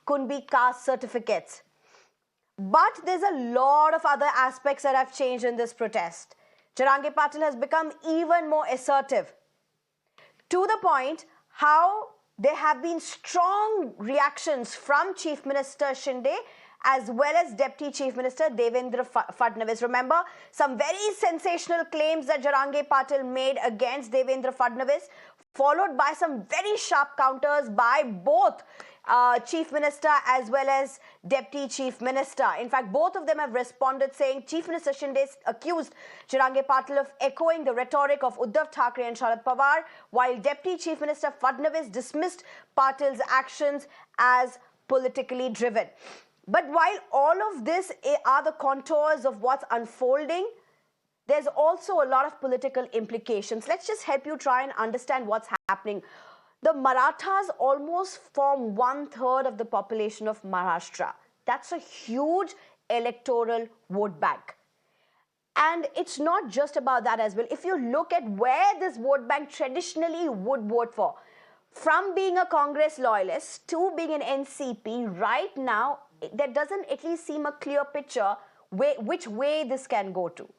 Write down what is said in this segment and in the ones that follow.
Kundi caste certificates. But there's a lot of other aspects that have changed in this protest. Jarange-Patil has become even more assertive, to the point how there have been strong reactions from Chief Minister Shinde as well as Deputy Chief Minister Devendra Fadnavis. Remember, some very sensational claims that Jarange-Patil made against Devendra Fadnavis, followed by some very sharp counters by both Chief Minister as well as Deputy Chief Minister. In fact, both of them have responded saying Chief Minister Shinde accused Jarange-Patil of echoing the rhetoric of Uddhav, Thackeray and Sharad Pawar, while Deputy Chief Minister Fadnavis dismissed Patil's actions as politically driven. But while all of this are the contours of what's unfolding, there's also a lot of political implications. Let's just help you try and understand what's happening. The Marathas almost form 1/3 of the population of Maharashtra. That's a huge electoral vote bank. And it's not just about that as well. If you look at where this vote bank traditionally would vote for, from being a Congress loyalist to being an NCP, right now, there doesn't at least seem a clear picture which way this can go to.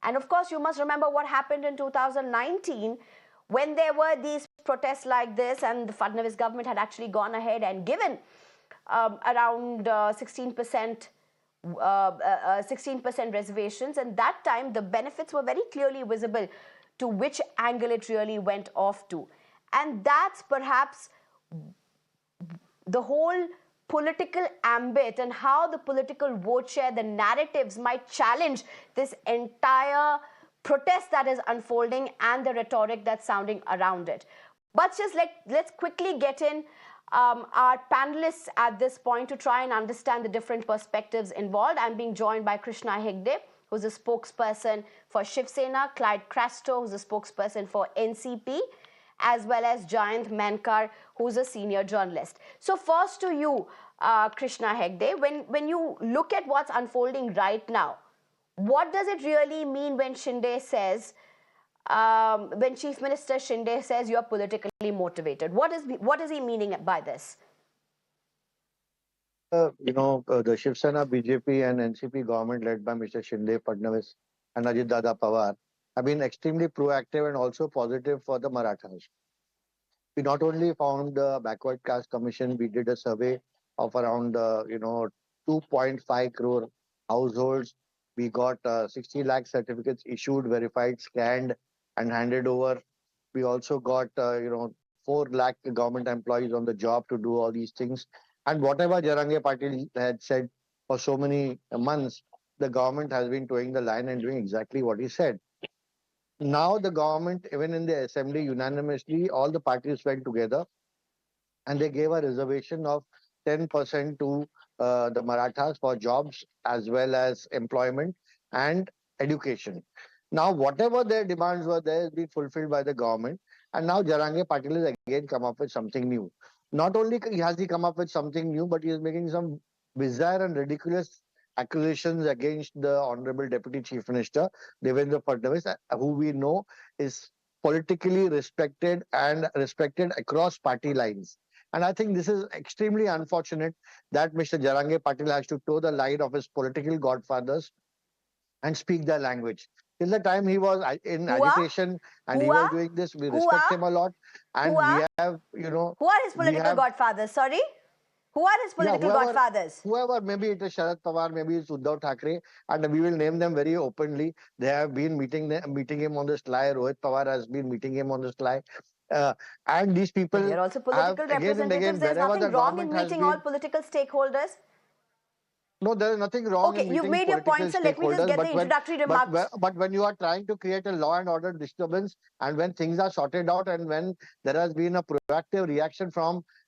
And of course, you must remember what happened in 2019 when there were these protests like this, and the Fadnavis government had actually gone ahead and given around 16% reservations. And that time, the benefits were very clearly visible to which angle it really went off to. And that's perhaps the whole political ambit and how the political vote share, the narratives might challenge this entire protest that is unfolding and the rhetoric that's sounding around it. But just let's quickly get in our panelists at this point to try and understand the different perspectives involved. I'm being joined by Krishna Hegde, who's a spokesperson for Shiv Sena, Clyde Crasto, who's a spokesperson for NCP, as well as Jayant Mainkar, who's a senior journalist. So first to you, Krishna Hegde, when you look at what's unfolding right now, what does it really mean when Shinde says, when Chief Minister Shinde says you're politically motivated? What is he meaning by this? The Shiv Sena, BJP and NCP government led by Mr. Shinde, Fadnavis and Ajit Dada Pawar have been extremely proactive and also positive for the Marathas. We not only found the Backward Caste Commission, we did a survey of around 2.5 crore households. We got 60 lakh certificates issued, verified, scanned and handed over. We also got 4 lakh government employees on the job to do all these things. And whatever Jarange-Patil had said for so many months, the government has been towing the line and doing exactly what he said. Now the government, even in the assembly, unanimously, all the parties went together and they gave a reservation of 10% to the Marathas for jobs as well as employment and education. Now, whatever their demands were, they have been fulfilled by the government. And now Jarange-Patil has again come up with something new. Not only has he come up with something new, but he is making some bizarre and ridiculous accusations against the Honorable Deputy Chief Minister, Devendra Fadnavis, who we know is politically respected and respected across party lines. And I think this is extremely unfortunate that Mr. Jarange-Patil has to toe the line of his political godfathers and speak their language. Till the time he was in agitation and he was doing this, we respect him a lot. And we have, Who are his political godfathers? Sorry? Who are his political godfathers? Whoever, maybe it is Sharad Pawar, maybe it's Uddhav Thackeray, and we will name them very openly. They have been meeting him on the sly. Rohit Pawar has been meeting him on the sly. And these people they're also political representatives. There's nothing wrong in meeting all political stakeholders. No, there is nothing wrong in meeting you've made your point, so let me just get the introductory remarks. But when you are trying to create a law and order disturbance, and when things are sorted out, and when there has been a proactive reaction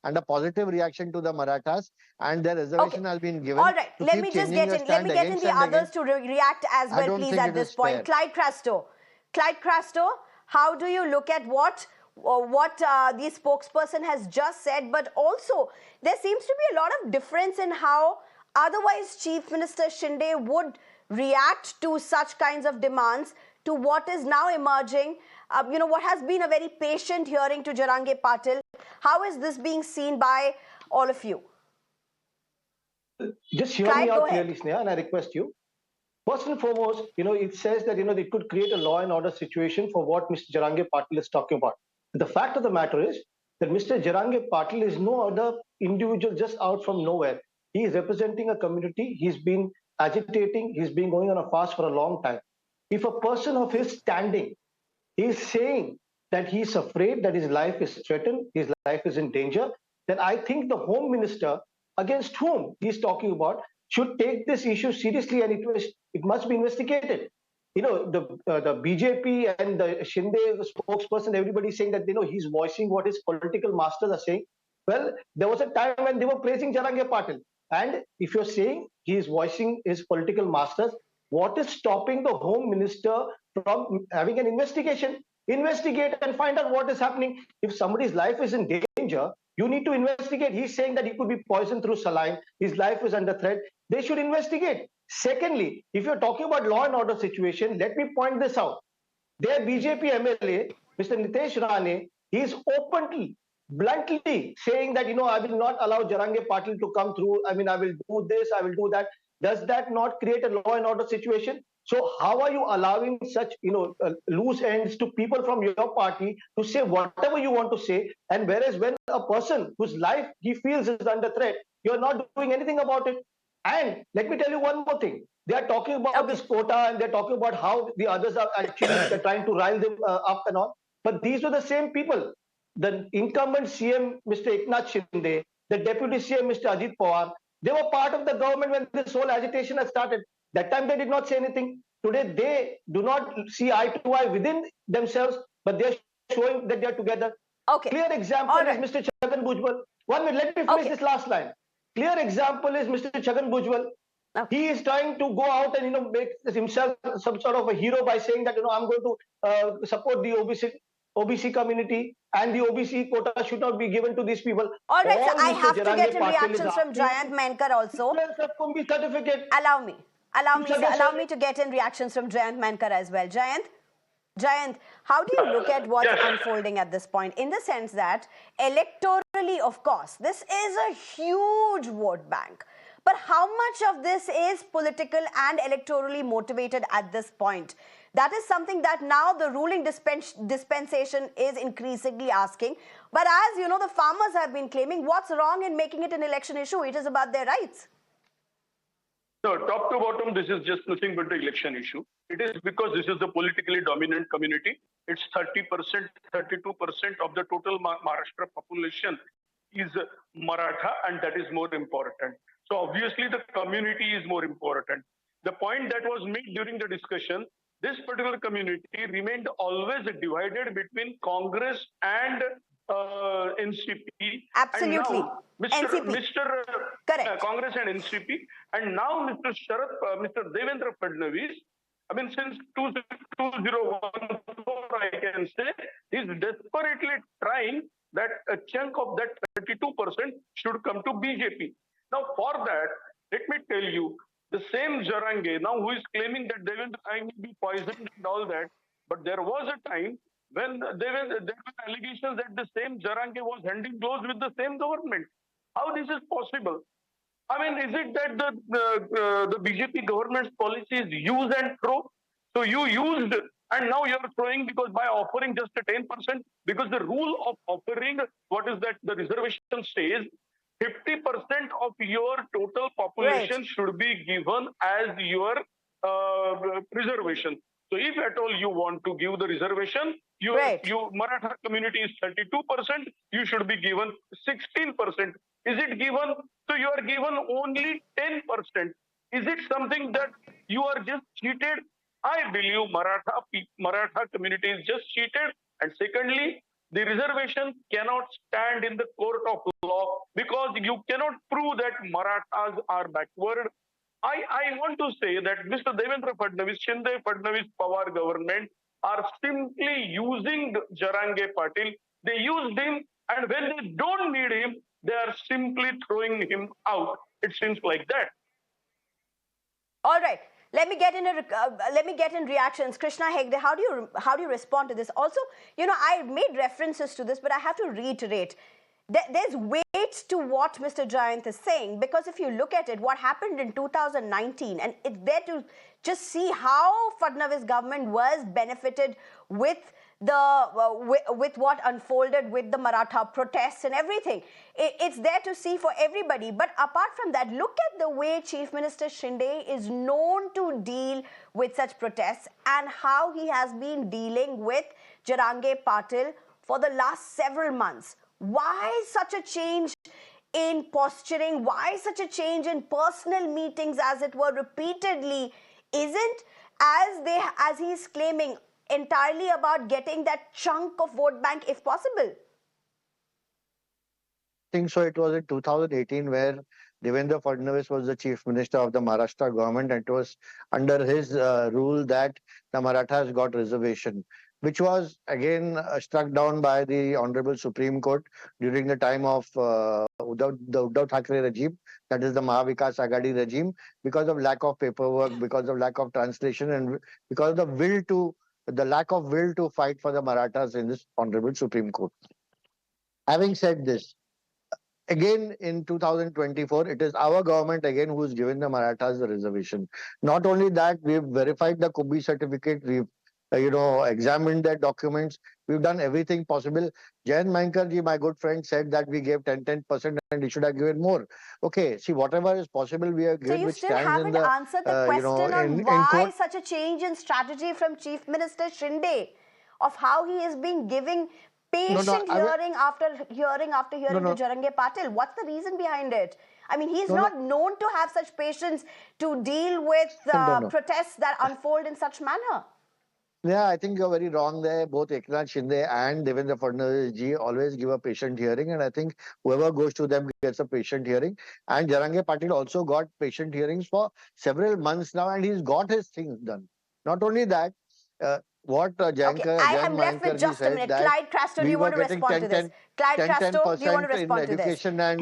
and a positive reaction to the Marathas, and their reservation has been given. All right, let me get in the others to react as well, please, at this point. Clyde Crasto, how do you look at what the spokesperson has just said? But also, there seems to be a lot of difference in how otherwise Chief Minister Shinde would react to such kinds of demands to what is now emerging, what has been a very patient hearing to Jarange-Patil. How is this being seen by all of you? Just hear Try me it, go out ahead. clearly, Sneha, and I request you. First and foremost, it says that, they could create a law and order situation for what Mr. Jarange-Patil is talking about. The fact of the matter is that Mr. Jarange-Patil is no other individual just out from nowhere. He is representing a community. He's been agitating. He's been going on a fast for a long time. If a person of his standing is saying that he's afraid that his life is threatened, his life is in danger, then I think the Home Minister, against whom he's talking about, should take this issue seriously, and it must be investigated. The BJP and the Shinde the spokesperson, everybody saying that he's voicing what his political masters are saying. Well, there was a time when they were praising Jarange-Patil, and if you're saying he is voicing his political masters, what is stopping the Home Minister from having an investigation? Investigate and find out what is happening. If somebody's life is in danger, you need to investigate. He's saying that he could be poisoned through saline. His life is under threat. They should investigate. Secondly, if you're talking about law and order situation, let me point this out. Their BJP MLA, Mr. Nitesh Rane, he is openly, bluntly saying that, I will not allow Jarange-Patil to come through. I mean, I will do this, I will do that. Does that not create a law and order situation? So how are you allowing such, loose ends to people from your party to say whatever you want to say? And whereas when a person whose life he feels is under threat, you're not doing anything about it. And let me tell you one more thing. They are talking about this quota, and they're talking about how the others are actually trying to rile them up and all. But these were the same people. The incumbent CM, Mr. Eknath Shinde, the Deputy CM, Mr. Ajit Pawar, they were part of the government when this whole agitation had started. That time they did not say anything. Today they do not see eye to eye within themselves, but they're showing that they're together. Okay. Clear example is Mr. Chhagan Bhujbal. 1 minute, let me finish this last line. Clear example is Mr. Chhagan Bhujbal. He is trying to go out and make himself some sort of a hero by saying that I'm going to support the OBC community, and the OBC quota should not be given to these people. All right, so All I Mr. have to get in Jarange-Patil is reactions from asking Jayant Mainkar also. certificate. Allow me. Allow me, sir. Suggestion. Allow me to get in reactions from Jayant Mainkar as well. Jayant, how do you look at what's unfolding at this point? In the sense that electorally, of course, this is a huge vote bank. But how much of this is political and electorally motivated at this point? That is something that now the ruling dispensation is increasingly asking. But as you know, the farmers have been claiming, what's wrong in making it an election issue? It is about their rights. No, top to bottom, this is just nothing but the election issue. It is because this is the politically dominant community. It's 30%, 32% of the total Maharashtra population is Maratha, and that is more important. So obviously the community is more important. The point that was made during the discussion, this particular community remained always divided between Congress and NCP. Absolutely. And now, Mr. Congress and NCP, and now Mr. Sharad, Mr. Devendra Fadnavis, I mean, since 2014, I can say, is desperately trying that a chunk of that 32% should come to BJP. Now, for that, let me tell you, the same Jarange, now who is claiming that Devendra will be poisoned and all that, but there was a time when there were allegations that the same Jarange was handing blows with the same government. How this is possible? I mean, is it that the BJP government's policy is use and throw? So you used and now you're throwing because by offering just a 10%, because the rule of offering, what is that the reservation says, 50% of your total population should be given as your reservation. So if at all you want to give the reservation, you Maratha community is 32%, you should be given 16%. Is it given? So you are given only 10%. Is it something that you are just cheated? I believe Maratha community is just cheated. And secondly, the reservation cannot stand in the court of law because you cannot prove that Marathas are backward. I want to say that Mr. Devendra Fadnavis, Shinde Fadnavis Pawar government are simply using Jarange-Patil. They used him, and when they don't need him, they are simply throwing him out. It seems like that. All right. Let me get in reactions. Krishna Hegde, how do you respond to this? Also, I made references to this, but I have to reiterate. there's weight to what Mr. Jayant is saying, because if you look at it, what happened in 2019, and it's there to just see how Fadnavis government was benefited with with what unfolded with the Maratha protests and everything. It's there to see for everybody. But apart from that, look at the way Chief Minister Shinde is known to deal with such protests and how he has been dealing with Jarange-Patil for the last several months. Why such a change in posturing? Why such a change in personal meetings, as it were, repeatedly? Isn't, as he's claiming, entirely about getting that chunk of vote bank if possible? I think so. It was in 2018 where Devendra Fadnavis was the chief minister of the Maharashtra government, and it was under his rule that the Marathas got reservation, which was again struck down by the Honorable Supreme Court during the time of the Uddhav Thackeray regime, that is the Mahavikas Agadi regime, because of lack of paperwork, because of lack of translation, and because of the lack of will to fight for the Marathas in this Honorable Supreme Court. Having said this, again in 2024, it is our government again who's given the Marathas the reservation. Not only that, we've verified the Kubi certificate, we've examined their documents, we've done everything possible. Jayant Mainkar ji, my good friend, said that we gave 10% and he should have given more. Okay, see, whatever is possible we have given, So you which still stands in haven't the answered the question on in why court. such a change in strategy from Chief Minister Shinde, of how he has been giving patient hearing after hearing to Jarange-Patil. What's the reason behind it? I mean, he's not known to have such patience to deal with protests that unfold in such manner. Yeah, I think you're very wrong there. Both Eknath Shinde and Devendra Fadnavis ji always give a patient hearing, and I think whoever goes to them gets a patient hearing. And Jarange-Patil also got patient hearings for several months now, and he's got his things done. Not only that, what Jayant I am left with just a minute. Clyde Crasto, do you want to respond to this? Clyde Crasto, do you want to respond to this? Education and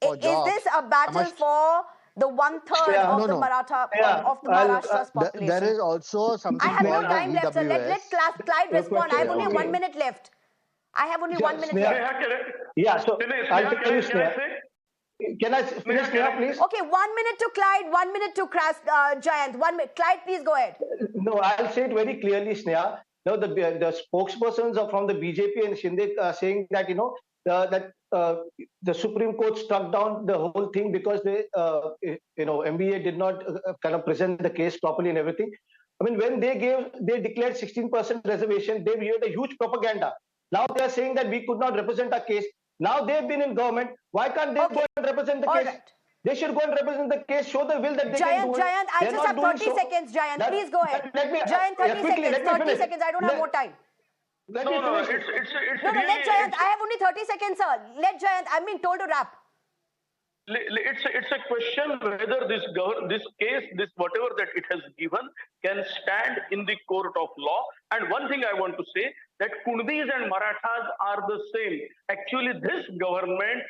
for jobs. Is this a battle for the 1/3 of the Maratha of the Maharashtra's population? There is also something I have no called time left, so let Clyde respond. I have only 1 minute left. I have only 1 minute left. Yeah, so I'll tell you, Sneha. Can I finish, Sneha, please? Okay, 1 minute to Clyde, 1 minute to Jayant. 1 minute. Clyde, please go ahead. No, I'll say it very clearly, Sneha. No, the spokespersons are from the BJP and Shinde saying that the Supreme Court struck down the whole thing because they MBA did not kind of present the case properly and everything. I mean, when they declared 16% reservation, they made a huge propaganda. Now they are saying that we could not represent our case. Now they've been in government. Why can't they go and represent the case? Right. They should go and represent the case, show the will that they can do it. Jayant, I just have 30 seconds, Jayant. Please go ahead. Jayant, 30 seconds. 30 seconds. I don't have more time. Let me finish. Let Jayant. I have only 30 seconds, sir. Let Jayant. I'm being told to wrap. It's a question whether this case, this whatever that it has given, can stand in the court of law. And one thing I want to say, that Kundbis and Marathas are the same. Actually, this government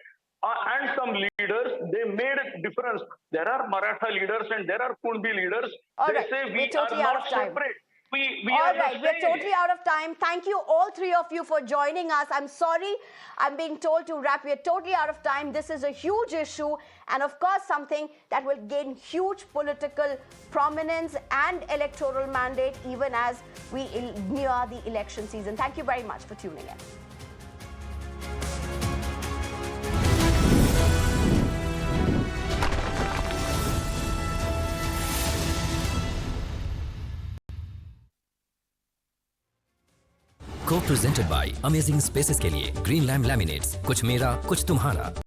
and some leaders, they made a difference. There are Maratha leaders and there are Kundbi leaders. They say we totally are not separate. All right, we're totally out of time. Thank you, all three of you, for joining us. I'm sorry, I'm being told to wrap. We're totally out of time. This is a huge issue, and of course, something that will gain huge political prominence and electoral mandate even as we near the election season. Thank you very much for tuning in. Co-presented by Amazing Spaces के लिए green lamb laminates, कुछ मेरा कुछ तुम्हारा।